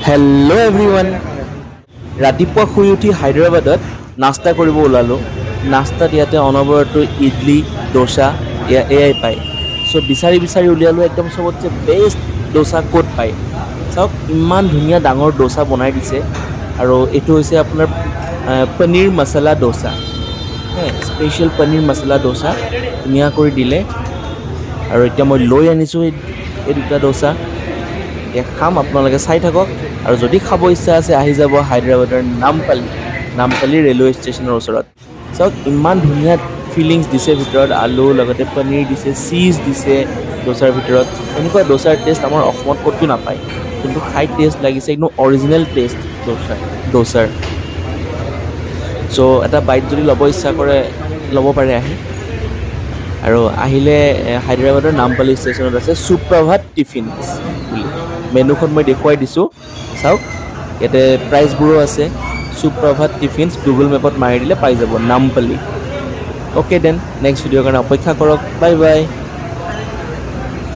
Hello' everyone. ৰাতিপুৱা শুই উঠি হায়দৰাবাদত নাস্তা কৰিব ওলালোঁ। নাস্তাত ইয়াতে অনবৰতো ইডলি দোচা এয়াই পায়। চ' বিচাৰি বিচাৰি উলিয়ালোঁ একদম চবতছে বেষ্ট দোচা ক'ত পায়। চাওক ইমান ধুনীয়া ডাঙৰ দোচা বনাই দিছে, আৰু এইটো হৈছে আপোনাৰ পনীৰ মছলা দোচা। স্পেচিয়েল পনীৰ মছলা দোচা ধুনীয়া কৰি দিলে, আৰু এতিয়া মই লৈ আনিছোঁ এই দুটা দোচা। এতিয়া খাম, আপোনালোকে চাই থাকক। আৰু যদি খাব ইচ্ছা আছে আহি যাব হায়দৰাবাদৰ নামপাল্লি ৰেলৱে ষ্টেচনৰ ওচৰত। চাওক ইমান ধুনীয়া ফিলিংছ দিছে ভিতৰত, আলু লগতে পনীৰ দিছে, চীজ দিছে দোচাৰ ভিতৰত। এনেকুৱা দোচাৰ টেষ্ট আমাৰ অসমত ক'তো নাপায়। যোনটো খাই টেষ্ট লাগিছে একদম অৰিজিনেল টেষ্ট দোচাৰ। চ' এটা বাইট যদি ল'ব ইচ্ছা কৰে ল'ব পাৰে আহি। আৰু আহিলে হায়দৰাবাদৰ নামপাল্লি ষ্টেচনত আছে সুপ্ৰভাত টিফিনছ বুলি। মেনুখন মই দেখুৱাই দিছোঁ, চাওক ইয়াতে প্ৰাইচবোৰো আছে। সুপ্ৰভাত টিফিনছ গুগল মেপত মাৰি দিলে পাই যাব নামপাল্লি। অ'কে দেন, নেক্সট ভিডিঅ'ৰ কাৰণে অপেক্ষা কৰক। Bye bye.